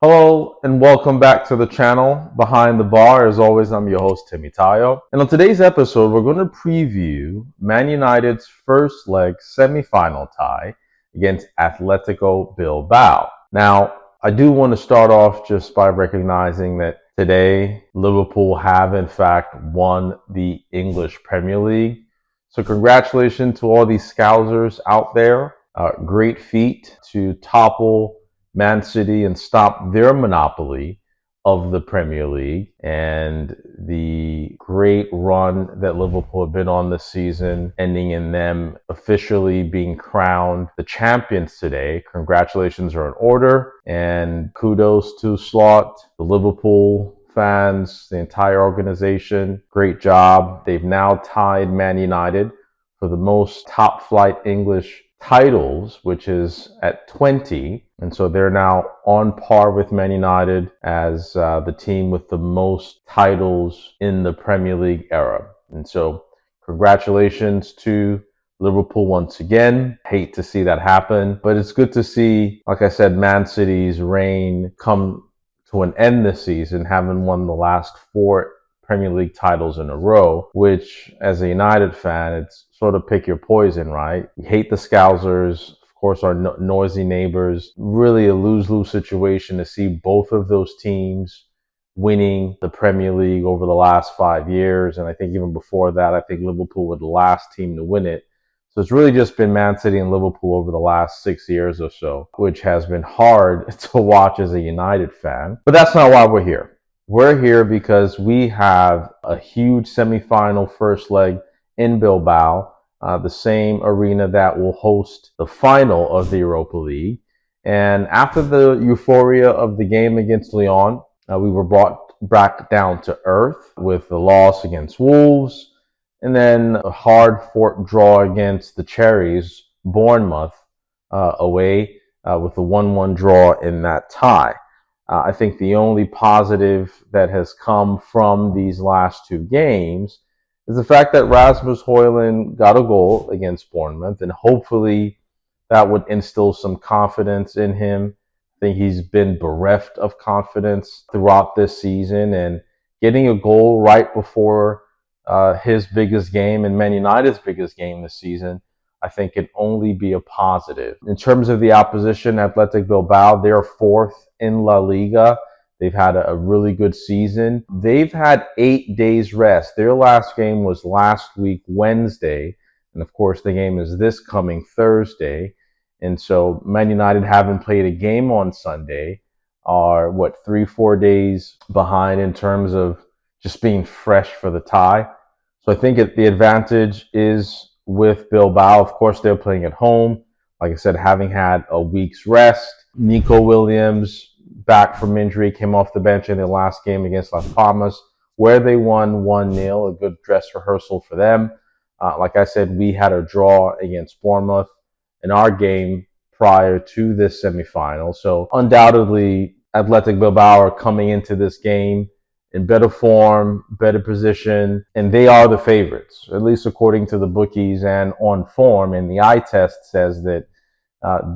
Hello and welcome back to the channel Behind the Bar. As always, I'm your host, Timmy Tayo. And on today's episode, we're going to preview Man United's first leg semifinal tie against Atletico Bilbao. Now, I do want to start off just by recognizing that today Liverpool have in fact won the English Premier League. So congratulations to all these Scousers out there. Great feat to topple Man City and stop their monopoly of the Premier League, and the great run that Liverpool have been on this season, ending in them officially being crowned the champions today. Congratulations are in order, and kudos to Slot, the Liverpool fans, the entire organization. Great job. They've now tied Man United for the most top flight English titles, which is at 20. And so they're now on par with Man United as the team with the most titles in the Premier League era. And so congratulations to Liverpool once again. Hate to see that happen, but it's good to see, like I said, Man City's reign come to an end this season, having won the last 4 Premier League titles in a row, which as a United fan, it's sort of pick your poison, right? You hate the Scousers, of course, our noisy neighbors. Really a lose-lose situation to see both of those teams winning the Premier League over the last 5 years. And I think even before that, I think Liverpool were the last team to win it. So it's really just been Man City and Liverpool over the last 6 years or so, which has been hard to watch as a United fan. But that's not why we're here. We're here because we have a huge semifinal first leg in Bilbao, the same arena that will host the final of the Europa League. And after the euphoria of the game against Lyon, we were brought back down to earth with the loss against Wolves, and then a hard-fought draw against the Cherries, Bournemouth, away with a 1-1 draw in that tie. I think the only positive that has come from these last 2 games is the fact that Rasmus Højlund got a goal against Bournemouth, and hopefully that would instill some confidence in him. I think he's been bereft of confidence throughout this season, and getting a goal right before his biggest game and Man United's biggest game this season, I think can only be a positive. In terms of the opposition, Athletic Bilbao, they're 4th in La Liga. They've had a really good season. They've had 8 days rest. Their last game was last week, Wednesday. And of course, the game is this coming Thursday. And so Man United haven't played a game on Sunday, are 3-4 days behind in terms of just being fresh for the tie. So I think the advantage is with Bilbao. Of course, they're playing at home. Like I said, having had a week's rest. Nico Williams, back from injury, came off the bench in their last game against Las Palmas, where they won 1-0, a good dress rehearsal for them. Like I said, we had a draw against Bournemouth in our game prior to this semifinal. So undoubtedly, Athletic Bilbao are coming into this game in better form, better position, and they are the favorites, at least according to the bookies and on form. And the eye test says that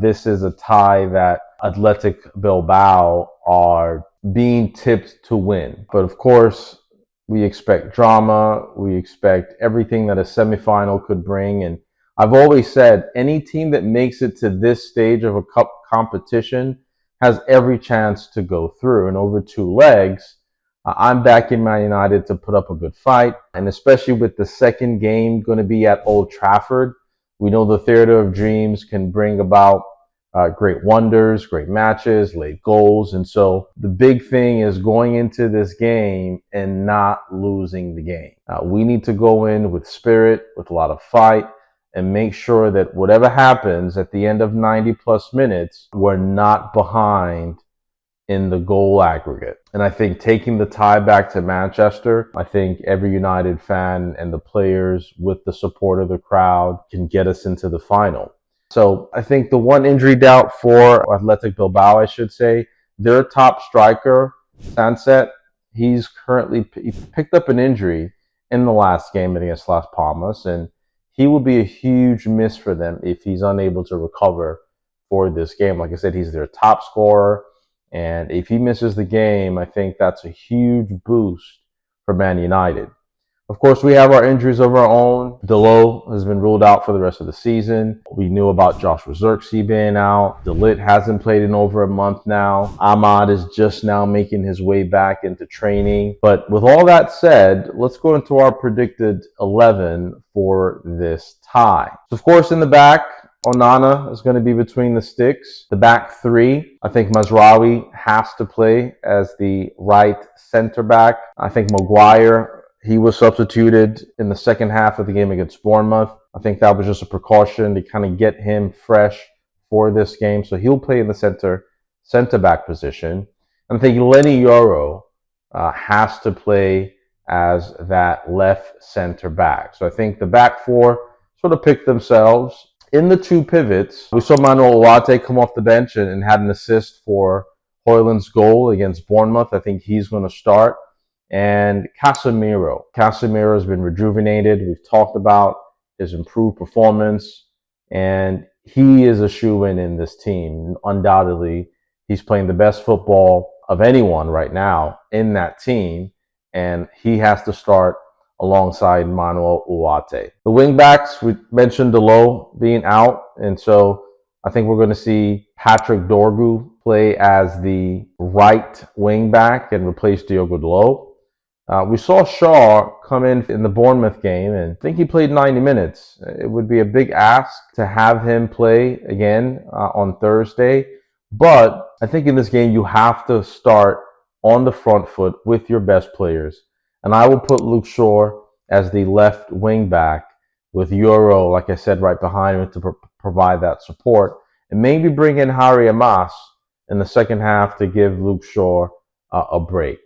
this is a tie that Athletic Bilbao are being tipped to win. But of course, we expect drama. We expect everything that a semifinal could bring. And I've always said any team that makes it to this stage of a cup competition has every chance to go through. And over 2 legs, I'm backing Man United to put up a good fight, and especially with the second game going to be at Old Trafford. We know the Theatre of Dreams can bring about great wonders, great matches, late goals. And so the big thing is going into this game and not losing the game. We need to go in with spirit, with a lot of fight, and make sure that whatever happens at the end of 90 plus minutes, we're not behind in the goal aggregate. And I think taking the tie back to Manchester, I think every United fan and the players with the support of the crowd can get us into the final. So I think the one injury doubt for Athletic Bilbao, I should say, their top striker, Sanset, he picked up an injury in the last game against Las Palmas, and he will be a huge miss for them if he's unable to recover for this game. Like I said, he's their top scorer. And if he misses the game, I think that's a huge boost for Man United. Of course, we have our injuries of our own. Delo has been ruled out for the rest of the season. We knew about Joshua Zirkzee being out. De Ligt hasn't played in over a month now. Ahmad is just now making his way back into training. But with all that said, let's go into our predicted 11 for this tie. So of course, in the back, Onana is going to be between the sticks. The back three, I think Mazraoui has to play as the right center back. I think Maguire, he was substituted in the second half of the game against Bournemouth. I think that was just a precaution to kind of get him fresh for this game. So he'll play in the center back position. And I think Lenny Yoro has to play as that left center back. So I think the back four sort of pick themselves. In the two pivots, we saw Manuel Ugarte come off the bench and had an assist for Højlund's goal against Bournemouth. I think he's going to start. And Casemiro. Casemiro has been rejuvenated. We've talked about his improved performance, and he is a shoo-in in this team. Undoubtedly, he's playing the best football of anyone right now in that team, and he has to start alongside Manuel Ugarte. The wingbacks, we mentioned Delo being out, and so I think we're going to see Patrick Dorgu play as the right wingback and replace Diogo Delo. We saw Shaw come in the Bournemouth game, and I think he played 90 minutes. It would be a big ask to have him play again on Thursday. But I think in this game, you have to start on the front foot with your best players. And I will put Luke Shaw as the left wing back with Euro, like I said, right behind him to provide that support. And maybe bring in Harry Amas in the second half to give Luke Shaw a break.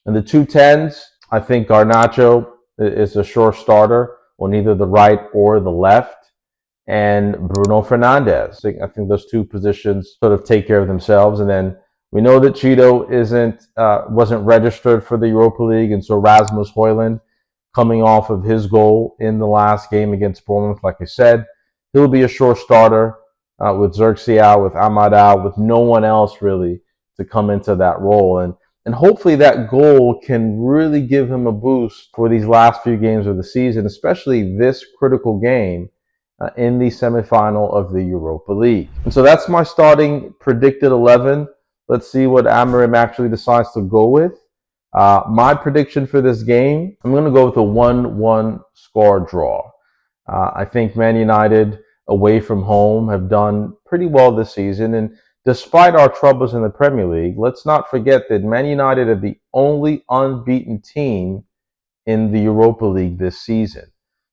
And the 2-10s, I think Garnacho is a sure starter on either the right or the left. And Bruno Fernandes. I think those two positions sort of take care of themselves. And then we know that Cheeto wasn't registered for the Europa League. And so Rasmus Højlund, coming off of his goal in the last game against Bournemouth, like I said, he'll be a sure starter with Zirkzee out, with Ahmad out, with no one else really to come into that role. And hopefully that goal can really give him a boost for these last few games of the season, especially this critical game in the semifinal of the Europa League. And so that's my starting predicted 11. Let's see what Amorim actually decides to go with. My prediction for this game, I'm going to go with a 1-1 score draw. I think Man United away from home have done pretty well this season. And despite our troubles in the Premier League, let's not forget that Man United are the only unbeaten team in the Europa League this season.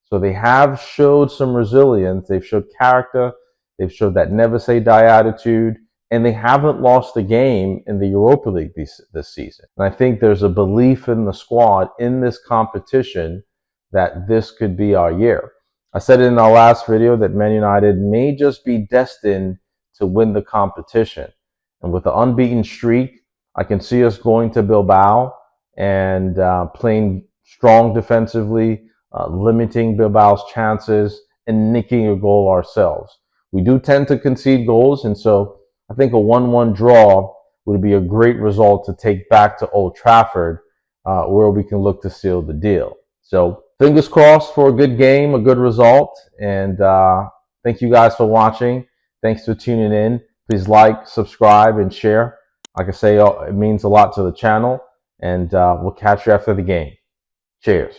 So they have showed some resilience. They've showed character. They've showed that never say die attitude. And they haven't lost a game in the Europa League this season. And I think there's a belief in the squad in this competition that this could be our year. I said in our last video that Man United may just be destined to win the competition. And with the unbeaten streak, I can see us going to Bilbao and playing strong defensively, limiting Bilbao's chances, and nicking a goal ourselves. We do tend to concede goals, and so I think a 1-1 draw would be a great result to take back to Old Trafford, where we can look to seal the deal. So fingers crossed for a good game, a good result, and thank you guys for watching. Thanks for tuning in. Please like, subscribe, and share. Like I say, it means a lot to the channel, and we'll catch you after the game. Cheers.